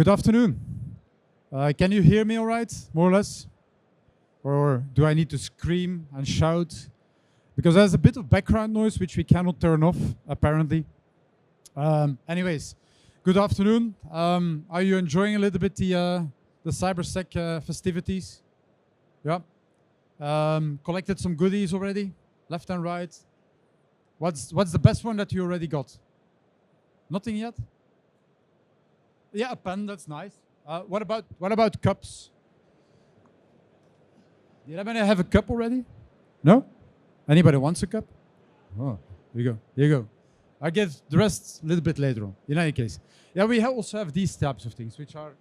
Good afternoon. Can you hear me all right, more or less? Or do I need to scream and shout? Because there's a bit of background noise which we cannot turn off, apparently. Anyways, good afternoon. Are you enjoying a little bit the Cybersec festivities? Yeah. Collected some goodies already, left and right. What's the best one that you already got? Nothing yet? Yeah, a pen, that's nice. What about cups? Did anybody have a cup already? No? Anybody wants a cup? Oh, here you go. Here you go. I'll give the rest a little bit later on, in any case. Yeah, we also have these types of things, which are...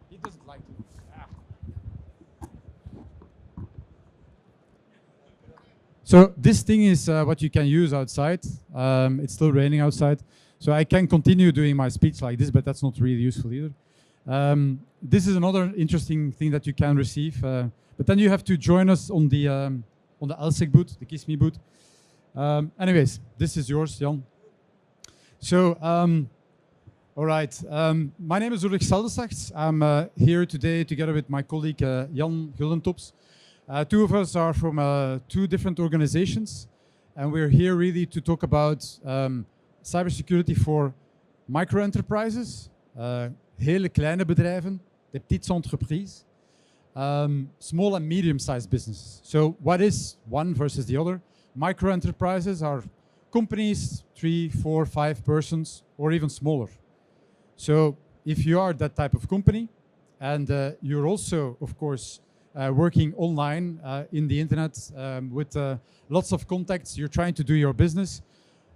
He doesn't like it. So this thing is what you can use outside. It's still raining outside. So I can continue doing my speech like this, but that's not really useful either. This is another interesting thing that you can receive. But then you have to join us on the LSEC booth, the Kiss Me booth. Anyways, this is yours, Jan. So, all right. My name is Ulrich Seldesachts. I'm here today together with my colleague Jan Guldentops. Two of us are from two different organizations, and we're here really to talk about cybersecurity for micro-enterprises, hele kleine bedrijven, des petites entreprises, small and medium-sized businesses. So what is one versus the other? Micro-enterprises are companies, 3, 4, 5 persons, or even smaller. So if you are that type of company, and you're also, of course, working online in the internet with lots of contacts, you're trying to do your business,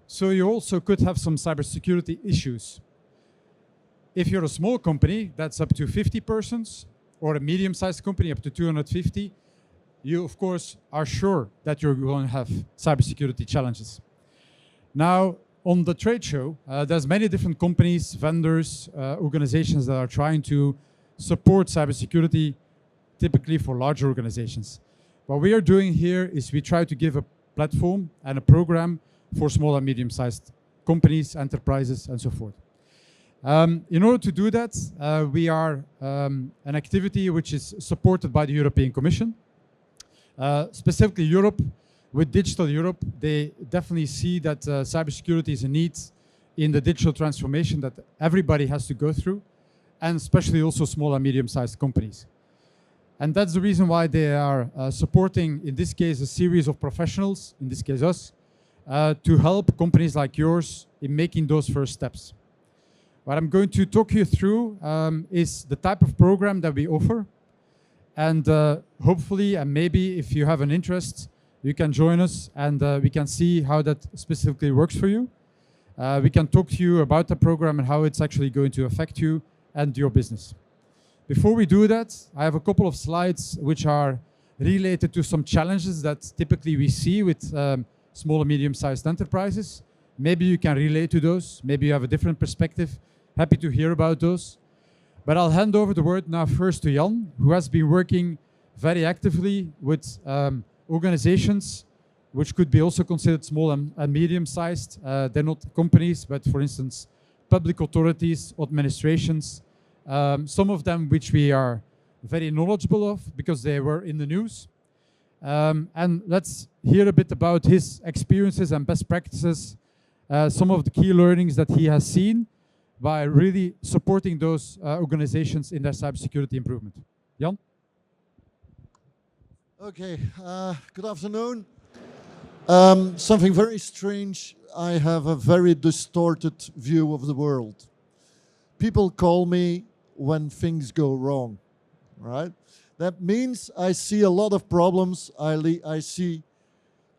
so you also could have some cybersecurity issues. If you're a small company, that's up to 50 persons, or a medium-sized company up to 250, you of course are sure that you're going to have cybersecurity challenges. Now, on the trade show, there's many different companies, vendors, organizations that are trying to support cybersecurity, typically for larger organizations. What we are doing here is we try to give a platform and a program for small and medium-sized companies, enterprises, and so forth. In order to do that, we are an activity which is supported by the European Commission. Specifically Europe, with Digital Europe, they definitely see that cybersecurity is a need in the digital transformation that everybody has to go through, and especially also small and medium-sized companies. And that's the reason why they are supporting, in this case, a series of professionals, in this case us, to help companies like yours in making those first steps. What I'm going to talk you through is the type of program that we offer. And hopefully, and maybe if you have an interest, you can join us and we can see how that specifically works for you. We can talk to you about the program and how it's actually going to affect you and your business. Before we do that, I have a couple of slides which are related to some challenges that typically we see with small and medium-sized enterprises. Maybe you can relate to those. Maybe you have a different perspective. Happy to hear about those. But I'll hand over the word now first to Jan, who has been working very actively with organizations which could be also considered small and medium-sized. They're not companies, but for instance, public authorities, administrations, some of them which we are very knowledgeable of because they were in the news. And let's hear a bit about his experiences and best practices, some of the key learnings that he has seen by really supporting those organizations in their cybersecurity improvement. Jan? Okay, good afternoon. Something very strange. I have a very distorted view of the world. People call me when things go wrong, right? That means I see a lot of problems. I see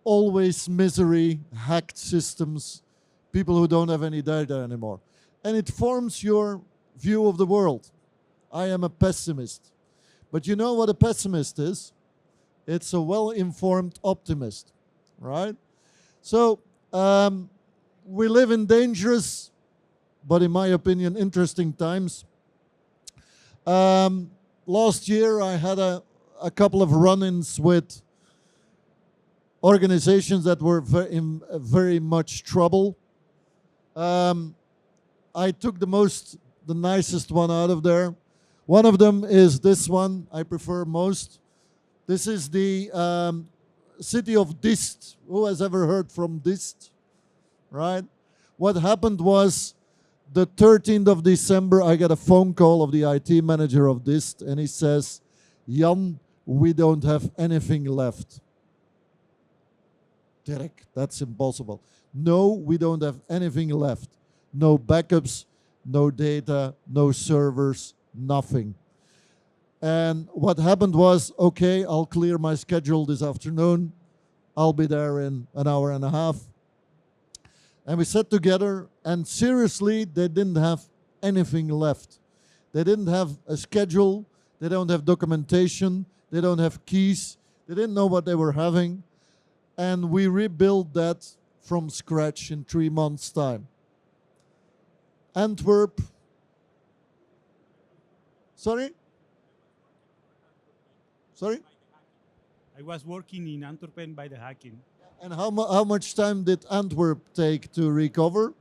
always misery, hacked systems, people who don't have any data anymore. And it forms your view of the world. I am a pessimist. But you know what a pessimist is? It's a well-informed optimist, right? So we live in dangerous, but in my opinion, interesting times. Last year, I had a couple of run-ins with organizations that were in very much trouble. I took the nicest one out of there. One of them is this one I prefer most. This is the city of Dist. Who has ever heard from Dist? Right? What happened was the 13th of December, I got a phone call of the IT manager of Dist, and he says, Jan, we don't have anything left. Dirk, that's impossible. No, we don't have anything left. No backups, no data, no servers, nothing. And what happened was, okay, I'll clear my schedule this afternoon. I'll be there in an hour and a half. And we sat together, and seriously, they didn't have anything left. They didn't have a schedule. They don't have documentation. They don't have keys. They didn't know what they were having. And we rebuilt that from scratch in 3 months' time. Antwerp. Sorry? Sorry? I was working in Antwerp by the hacking. And how much time did Antwerp take to recover?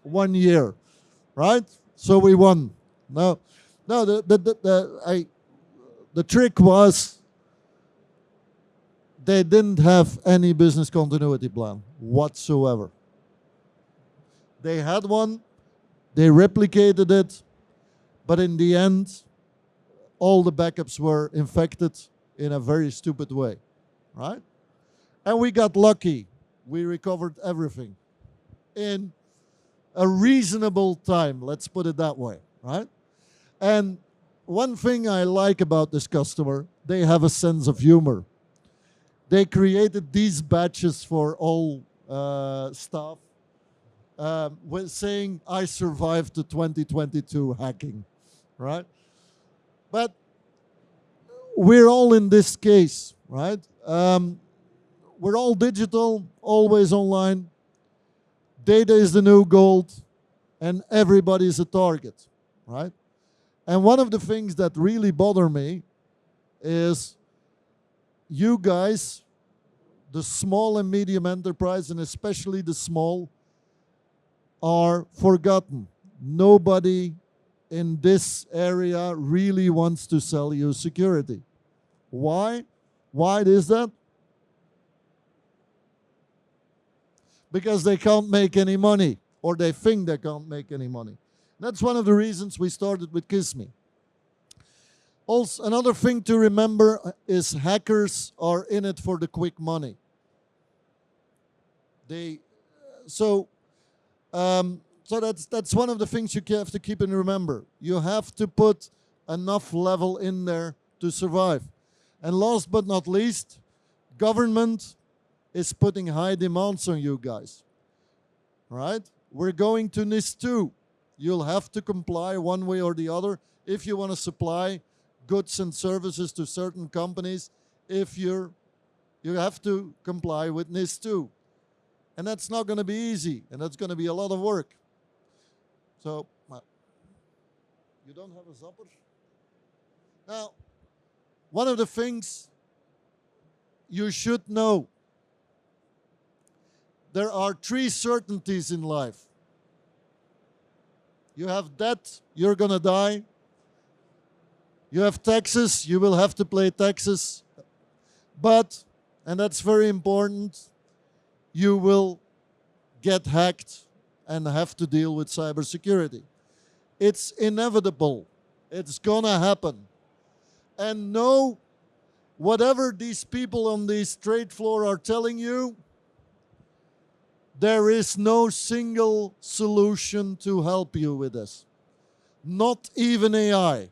1 year, right? So we won. No, the trick was they didn't have any business continuity plan whatsoever. They had one, they replicated it, but in the end, all the backups were infected in a very stupid way, right? And we got lucky. We recovered everything in a reasonable time, let's put it that way, right? And one thing I like about this customer, they have a sense of humor. They created these badges for all staff with saying, I survived the 2022 hacking, right? But we're all in this case, right? We're all digital, always online. Data is the new gold, and everybody is a target, right? And one of the things that really bother me is you guys, the small and medium enterprise, and especially the small, are forgotten. Nobody in this area really wants to sell you security. Why? Why is that? Because they can't make any money, or they think they can't make any money. That's one of the reasons we started with KISME. Also, another thing to remember is hackers are in it for the quick money. So that's one of the things you have to keep in remember. You have to put enough level in there to survive. And last but not least, government is putting high demands on you guys, right? We're going to NIS2. You'll have to comply one way or the other if you want to supply goods and services to certain companies. You have to comply with NIS2. And that's not going to be easy, and that's going to be a lot of work. So, you don't have a zapper? Now, one of the things you should know, there are 3 certainties in life. You have debt, you're going to die. You have taxes, you will have to pay taxes. But, and that's very important, you will get hacked and have to deal with cybersecurity. It's inevitable. It's gonna happen. And know, whatever these people on the trade floor are telling you, there is no single solution to help you with this. Not even AI,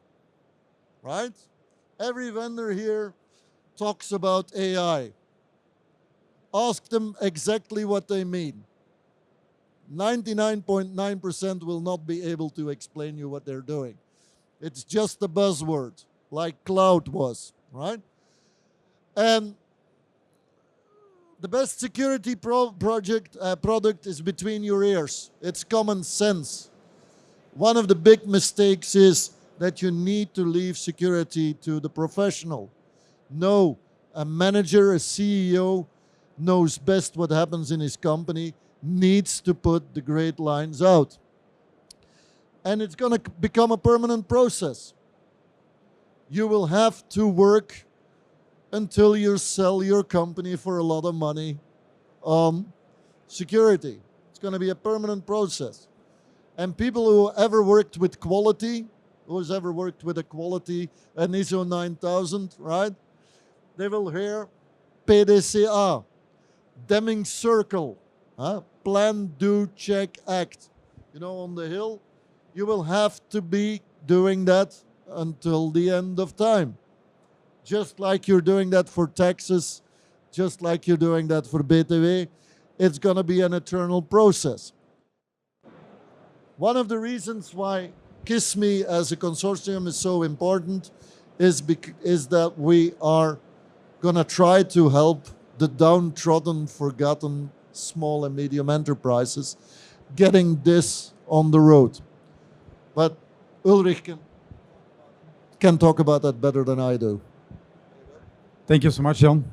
right? Every vendor here talks about AI. Ask them exactly what they mean. 99.9% will not be able to explain you what they're doing. It's just a buzzword, like cloud was, right? And the best security product is between your ears. It's common sense. One of the big mistakes is that you need to leave security to the professional. No, a manager, a CEO knows best what happens in his company, needs to put the great lines out. And it's going to become a permanent process. You will have to work until you sell your company for a lot of money on security. It's going to be a permanent process. And people who ever worked with quality, who's ever worked with a quality, an ISO 9000, right? They will hear PDCA, Deming Circle, plan, do, check, act. You know, on the hill, you will have to be doing that until the end of time. Just like you're doing that for taxes, just like you're doing that for BTW, it's going to be an eternal process. One of the reasons why KISME as a consortium is so important is that we are going to try to help the downtrodden, forgotten small and medium enterprises getting this on the road. But Ulrich can talk about that better than I do. Thank you so much, Jan.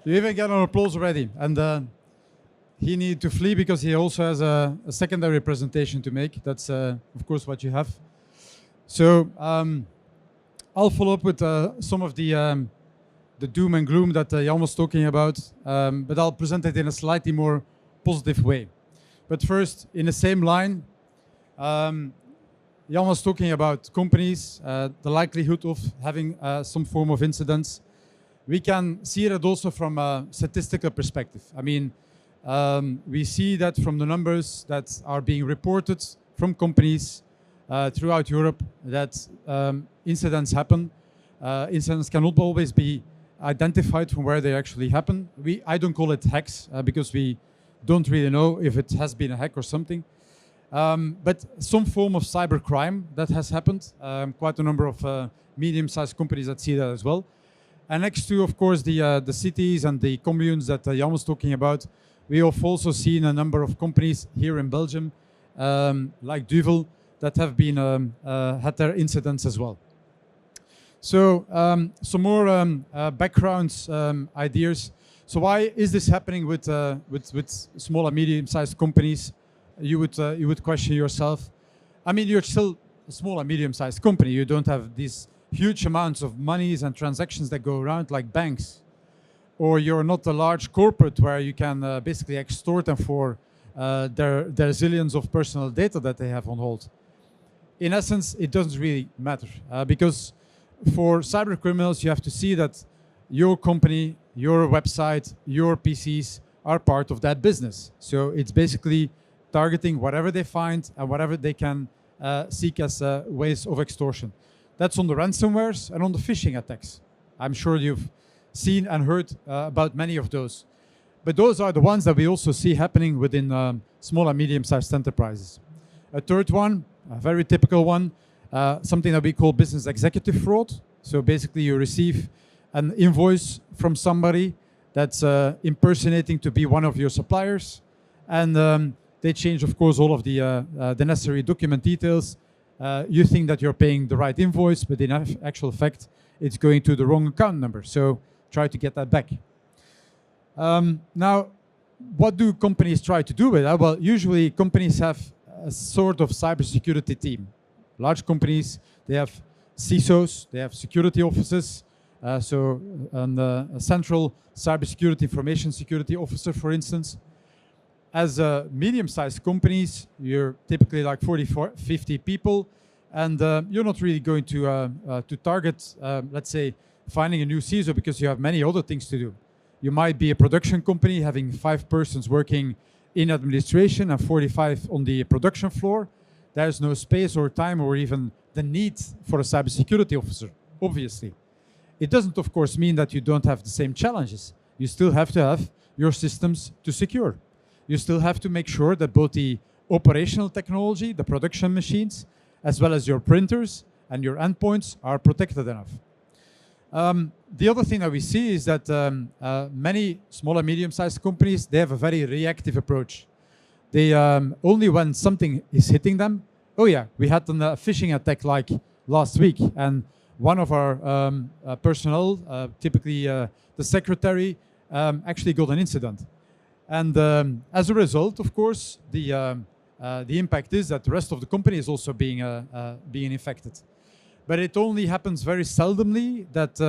You even get an applause already. And he needed to flee because he also has a secondary presentation to make. That's, of course, what you have. So I'll follow up with some of the doom and gloom that Jan was talking about, but I'll present it in a slightly more positive way. But first, in the same line, Jan was talking about companies, the likelihood of having some form of incidents. We can see it also from a statistical perspective. I mean, we see that from the numbers that are being reported from companies throughout Europe that incidents happen. Incidents cannot always be identified from where they actually happen. I don't call it hacks because we don't really know if it has been a hack or something. But some form of cybercrime that has happened. Quite a number of medium-sized companies that see that as well. And next to, of course, the cities and the communes that Jan was talking about, we have also seen a number of companies here in Belgium, like Duvel, that have been had their incidents as well. So some more background ideas. So why is this happening with small and medium-sized companies? You would question yourself. I mean, you're still a small and medium-sized company. You don't have these huge amounts of monies and transactions that go around like banks. Or you're not a large corporate where you can basically extort them for their zillions of personal data that they have on hold. In essence, it doesn't really matter because for cyber criminals, you have to see that your company, your website, your PCs are part of that business. So it's basically targeting whatever they find and whatever they can seek as ways of extortion. That's on the ransomwares and on the phishing attacks. I'm sure you've seen and heard about many of those. But those are the ones that we also see happening within small and medium-sized enterprises. A third one, a very typical one, something that we call business executive fraud. So basically you receive an invoice from somebody that's impersonating to be one of your suppliers. And they change, of course, all of the necessary document details. You think that you're paying the right invoice, but in actual fact, it's going to the wrong account number. So try to get that back. Now, what do companies try to do with that? Well, usually companies have a sort of cybersecurity team. Large companies, they have CISOs, they have security officers. A central cybersecurity information security officer, for instance. As medium-sized companies, you're typically like 40, 50 people, and you're not really going to target, let's say, finding a new CISO because you have many other things to do. You might be a production company having 5 persons working in administration and 45 on the production floor. There's no space or time or even the need for a cybersecurity officer, obviously. It doesn't, of course, mean that you don't have the same challenges. You still have to have your systems to secure. You still have to make sure that both the operational technology, the production machines, as well as your printers and your endpoints are protected enough. The other thing that we see is that many small and medium-sized companies, they have a very reactive approach. They only when something is hitting them, oh yeah, we had a phishing attack like last week, and one of our personnel, typically the secretary, actually got an incident. And as a result, of course, the impact is that the rest of the company is also being infected. But it only happens very seldomly that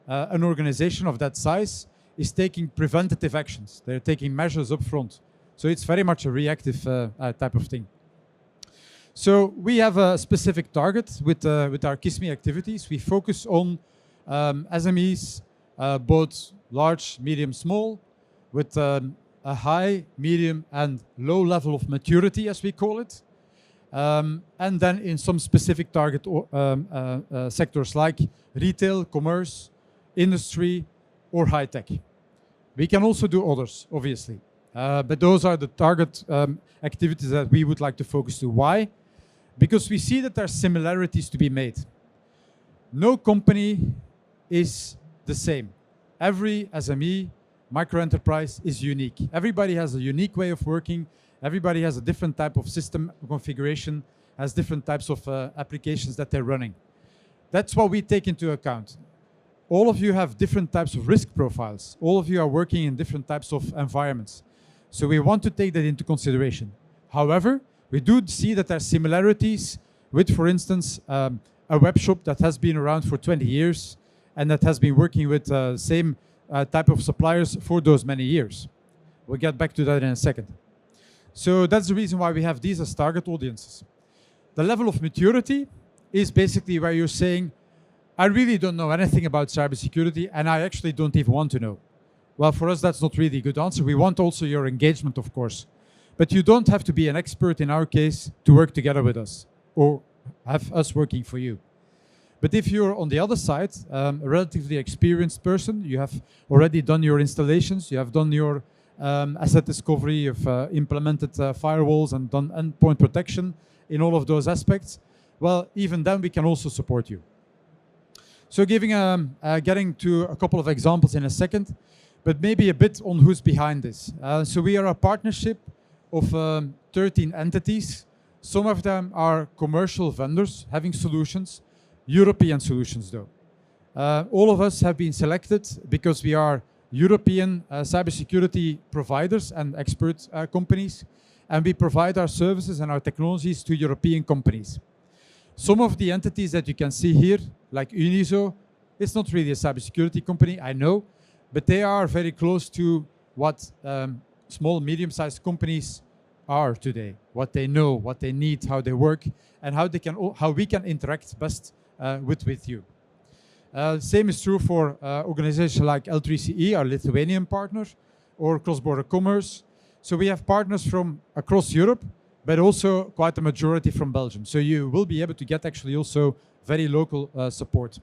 an organization of that size is taking preventative actions. They're taking measures up front. So it's very much a reactive type of thing. So we have a specific target with our KISME activities. We focus on SMEs, both large, medium, small, with a high, medium, and low level of maturity, as we call it. And then in some specific target sectors like retail, commerce, industry, or high tech. We can also do others, obviously. But those are the target activities that we would like to focus to. Why? Because we see that there are similarities to be made. No company is the same. Every SME, microenterprise is unique. Everybody has a unique way of working. Everybody has a different type of system configuration, has different types of applications that they're running. That's what we take into account. All of you have different types of risk profiles. All of you are working in different types of environments. So we want to take that into consideration. However, we do see that there are similarities with, for instance, a web shop that has been around for 20 years and that has been working with the same type of suppliers for those many years. We'll get back to that in a second. So that's the reason why we have these as target audiences. The level of maturity is basically where you're saying, I really don't know anything about cybersecurity and I actually don't even want to know. Well, for us, that's not really a good answer. We want also your engagement, of course. But you don't have to be an expert in our case to work together with us or have us working for you. But if you're on the other side, a relatively experienced person, you have already done your installations, you have done your asset discovery, you've implemented firewalls and done endpoint protection in all of those aspects, well, even then we can also support you. So getting to a couple of examples in a second, but maybe a bit on who's behind this. So we are a partnership of 13 entities. Some of them are commercial vendors having solutions, European solutions though. All of us have been selected because we are European cybersecurity providers and expert companies, and we provide our services and our technologies to European companies. Some of the entities that you can see here, like Uniso, it's not really a cybersecurity company, I know, but they are very close to what small, medium-sized companies are today, what they know, what they need, how they work, and how we can interact best with you. Same is true for organizations like L3CE, our Lithuanian partner, or Cross-Border Commerce. So we have partners from across Europe, but also quite a majority from Belgium. So you will be able to get actually also very local support.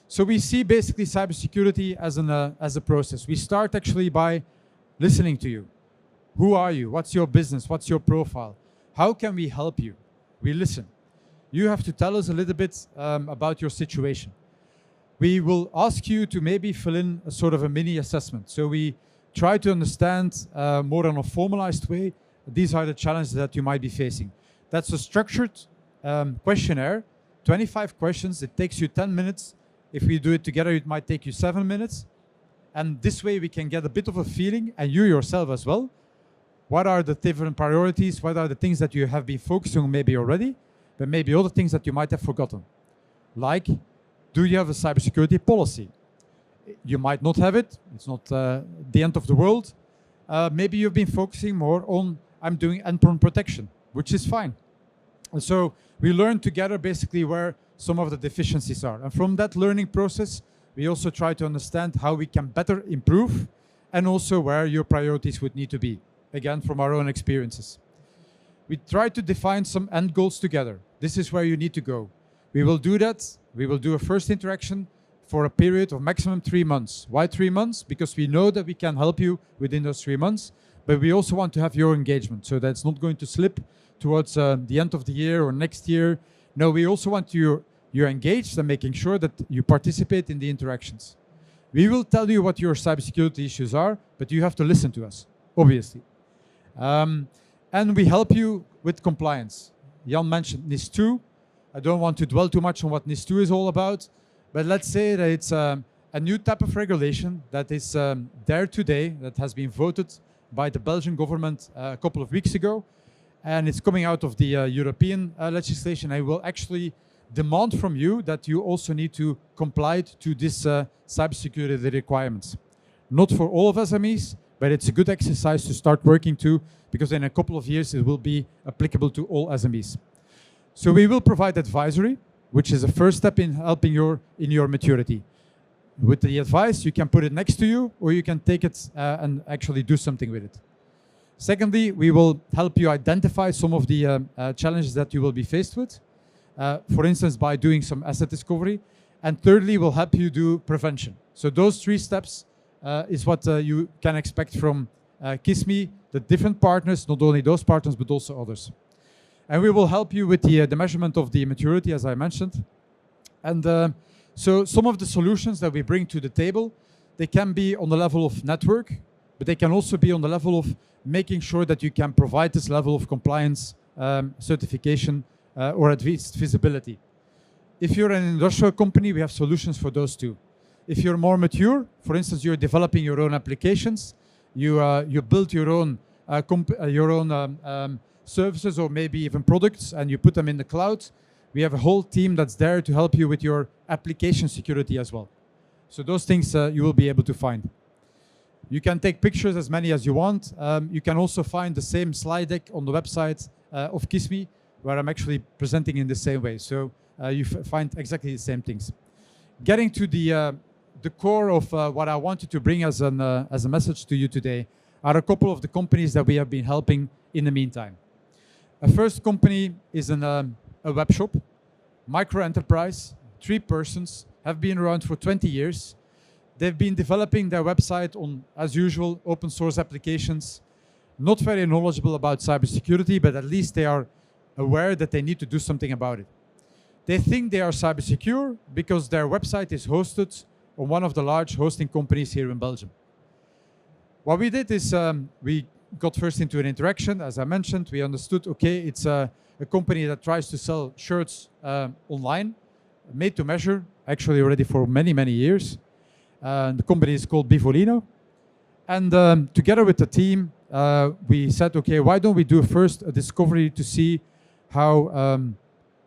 So we see basically cybersecurity as a process. We start actually by listening to you. Who are you? What's your business? What's your profile? How can we help you? We listen. You have to tell us a little bit about your situation. We will ask you to maybe fill in a sort of a mini assessment. So we try to understand more in a formalized way. These are the challenges that you might be facing. That's a structured questionnaire, 25 questions. It takes you 10 minutes. If we do it together, it might take you 7 minutes. And this way we can get a bit of a feeling, and you yourself as well. What are the different priorities? What are the things that you have been focusing on maybe already, but maybe other things that you might have forgotten? Like, do you have a cybersecurity policy? You might not have it. It's not the end of the world. Maybe you've been focusing more on, I'm doing endpoint protection, which is fine. And so we learn together basically where some of the deficiencies are. And from that learning process, we also try to understand how we can better improve and also where your priorities would need to be, again, from our own experiences. We try to define some end goals together. This is where you need to go. We will do that. We will do a first interaction for a period of maximum 3 months. Why 3 months? Because we know that we can help you within those 3 months, but we also want to have your engagement so that's not going to slip towards the end of the year or next year. No, we also want you're engaged and making sure that you participate in the interactions. We will tell you what your cybersecurity issues are, but you have to listen to us, obviously. And we help you with compliance. Jan mentioned NIS2. I don't want to dwell too much on what NIS2 is all about, but let's say that it's a new type of regulation that is there today, that has been voted by the Belgian government a couple of weeks ago, and it's coming out of the European legislation. I will actually demand from you that you also need to comply to this cybersecurity requirements. Not for all of SMEs, but it's a good exercise to start working to, because in a couple of years it will be applicable to all SMEs. So we will provide advisory, which is a first step in helping in your maturity. With the advice, you can put it next to you, or you can take it and actually do something with it. Secondly, we will help you identify some of the challenges that you will be faced with, for instance, by doing some asset discovery. And thirdly, we'll help you do prevention. So those 3 steps is what you can expect from KISME, the different partners, not only those partners, but also others. And we will help you with the measurement of the maturity, as I mentioned. And so some of the solutions that we bring to the table, they can be on the level of network, but they can also be on the level of making sure that you can provide this level of compliance, certification, or at least visibility. If you're an industrial company, we have solutions for those too. If you're more mature, for instance, you're developing your own applications, you build your own services or maybe even products, and you put them in the cloud, we have a whole team that's there to help you with your application security as well. So those things you will be able to find. You can take pictures, as many as you want. You can also find the same slide deck on the website of KISME, where I'm actually presenting in the same way. So you find exactly the same things. Getting to the core of what I wanted to bring as a message to you today are a couple of the companies that we have been helping in the meantime. A first company is a web shop, micro enterprise, 3 persons, have been around for 20 years. They've been developing their website on, as usual, open source applications, not very knowledgeable about cybersecurity, but at least they are aware that they need to do something about it. They think they are cyber secure because their website is hosted on one of the large hosting companies here in Belgium. What we did is we got first into an interaction. As I mentioned, we understood, okay, it's a company that tries to sell shirts online, made to measure, actually already for many, many years. The company is called Bivolino. And together with the team, we said, okay, why don't we do first a discovery to see how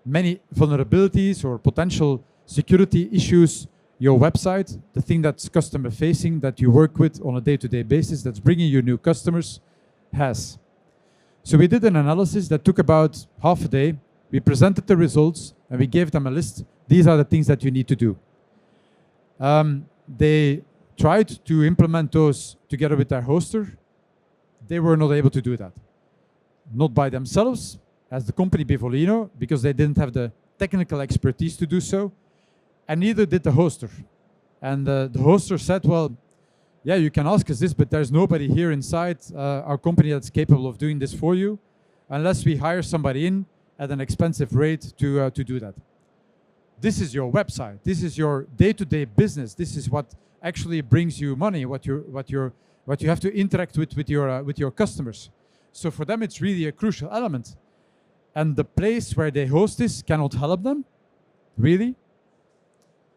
many vulnerabilities or potential security issues your website, the thing that's customer facing, that you work with on a day-to-day basis, that's bringing you new customers, has. So we did an analysis that took about half a day. We presented the results and we gave them a list. These are the things that you need to do. They tried to implement those together with their hoster. They were not able to do that. Not by themselves, as the company Bivolino, because they didn't have the technical expertise to do so, and neither did the hoster. And the hoster said, well, yeah, you can ask us this, but there's nobody here inside our company that's capable of doing this for you, unless we hire somebody in at an expensive rate to do that. This is your website. This is your day-to-day business. This is what actually brings you money, what you have to interact with your customers. So for them, it's really a crucial element. And the place where they host this cannot help them? Really?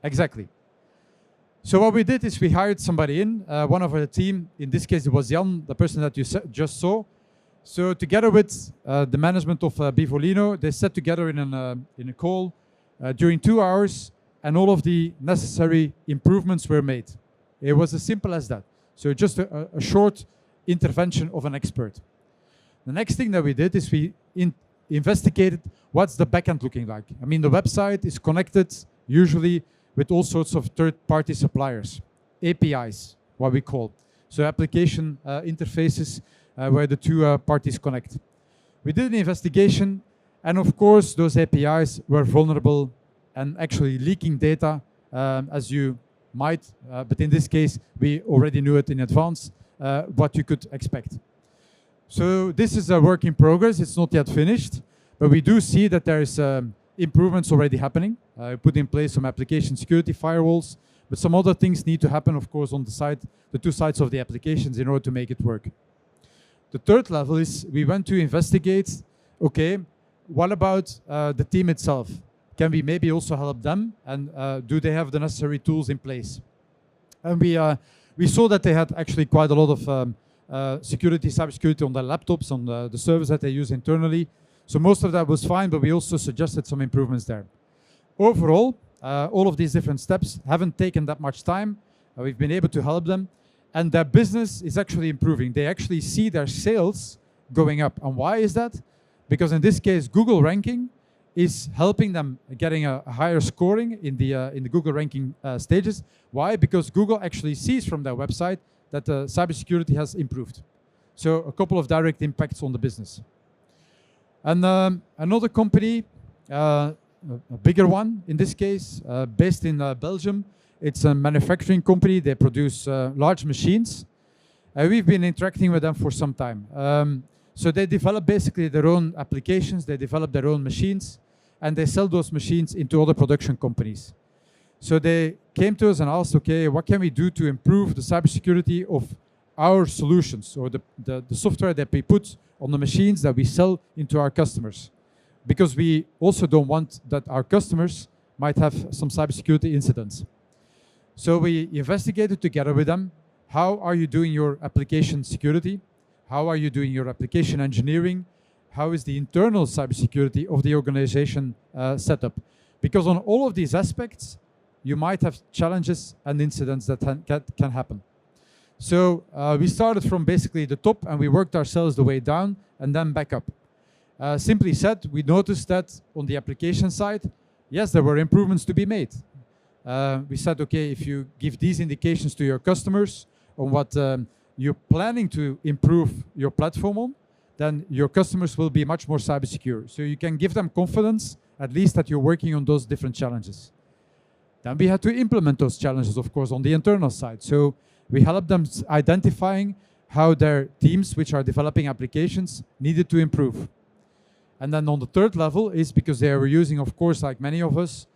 Exactly. So what we did is we hired somebody in, one of our team. In this case, it was Jan, the person that you just saw. So together with the management of Bivolino, they sat together in a call during 2 hours, and all of the necessary improvements were made. It was as simple as that. So just a short intervention of an expert. The next thing that we did is we investigated what's the backend looking like. I mean, the website is connected usually with all sorts of third-party suppliers, APIs, what we call. So application interfaces where the 2 parties connect. We did an investigation, and of course, those APIs were vulnerable and actually leaking data, as you might, but in this case, we already knew it in advance, what you could expect. So this is a work in progress. It's not yet finished, but we do see that there is improvements already happening. Put in place some application security firewalls, but some other things need to happen, of course, on the side, the 2 sides of the applications in order to make it work. The third level is we went to investigate, okay, what about the team itself? can we maybe also help them, and do they have the necessary tools in place? And we saw that they had actually quite a lot of cybersecurity on their laptops, on the servers that they use internally. So most of that was fine, but we also suggested some improvements there. Overall, all of these different steps haven't taken that much time. We've been able to help them, and their business is actually improving. They actually see their sales going up. And why is that? Because in this case, Google ranking is helping them getting a higher scoring in the Google ranking stages. Why? Because Google actually sees from their website that cybersecurity has improved. So a couple of direct impacts on the business. And another company, a bigger one in this case, based in Belgium. It's a manufacturing company. They produce large machines. We've been interacting with them for some time. So they develop basically their own applications. They develop their own machines, and they sell those machines into other production companies. So they came to us and asked, okay, what can we do to improve the cybersecurity of our solutions, or the software that we put on the machines that we sell into our customers? Because we also don't want that our customers might have some cybersecurity incidents. So we investigated together with them, how are you doing your application security? How are you doing your application engineering? How is the internal cybersecurity of the organization set up? Because on all of these aspects, you might have challenges and incidents that can happen. So we started from basically the top, and we worked ourselves the way down and then back up. Simply said, we noticed that on the application side, yes, there were improvements to be made. We said, okay, if you give these indications to your customers on what you're planning to improve your platform on, then your customers will be much more cyber secure. So you can give them confidence, at least that you're working on those different challenges. Then we had to implement those challenges, of course, on the internal side. So we helped them identifying how their teams, which are developing applications, needed to improve. And then on the third level is because they were using, of course, like many of us,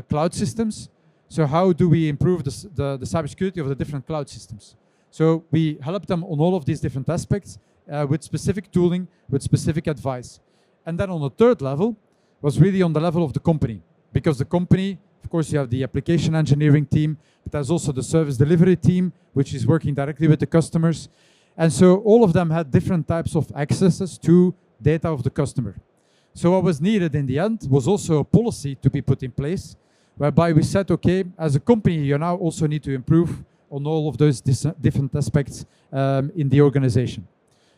cloud systems. So how do we improve the cybersecurity of the different cloud systems? So we help them on all of these different aspects with specific tooling, with specific advice. And then on the third level was really on the level of the company. Because the company, of course, you have the application engineering team, but there's also the service delivery team, which is working directly with the customers. And so all of them had different types of accesses to data of the customer. So what was needed in the end was also a policy to be put in place, whereby we said, okay, as a company, you now also need to improve on all of those different aspects in the organization.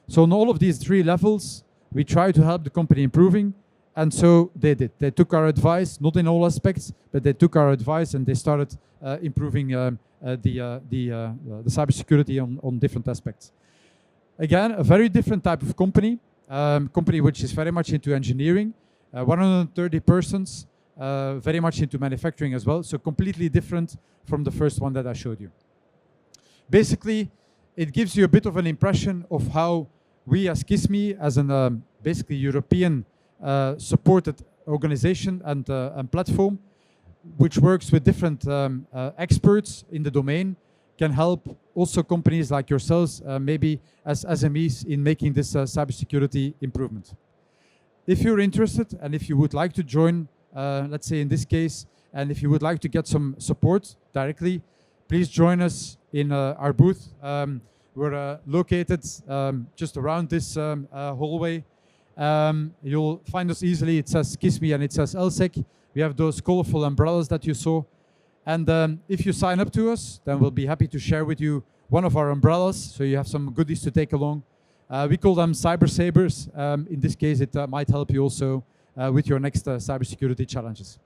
So on all of these three levels, we try to help the company improving, and so they did. They took our advice, not in all aspects, but they took our advice and they started improving the cybersecurity on different aspects. Again, a very different type of company, company which is very much into engineering, 130 persons, very much into manufacturing as well, so completely different from the first one that I showed you. Basically, it gives you a bit of an impression of how we as KISMI, as an basically European supported organization and platform, which works with different experts in the domain, can help also companies like yourselves, maybe as SMEs, in making this cybersecurity improvement. If you're interested and if you would like to join, let's say in this case, and if you would like to get some support directly, please join us in our booth. We're located just around this hallway. You'll find us easily. It says KISMI and it says LSEC. We have those colorful umbrellas that you saw. And if you sign up to us, then we'll be happy to share with you one of our umbrellas, so you have some goodies to take along. We call them Cyber Sabers. In this case, it might help you also with your next cybersecurity challenges.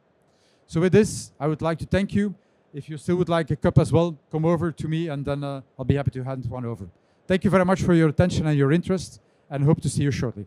So with this, I would like to thank you. If you still would like a cup as well, come over to me and then I'll be happy to hand one over. Thank you very much for your attention and your interest, and hope to see you shortly.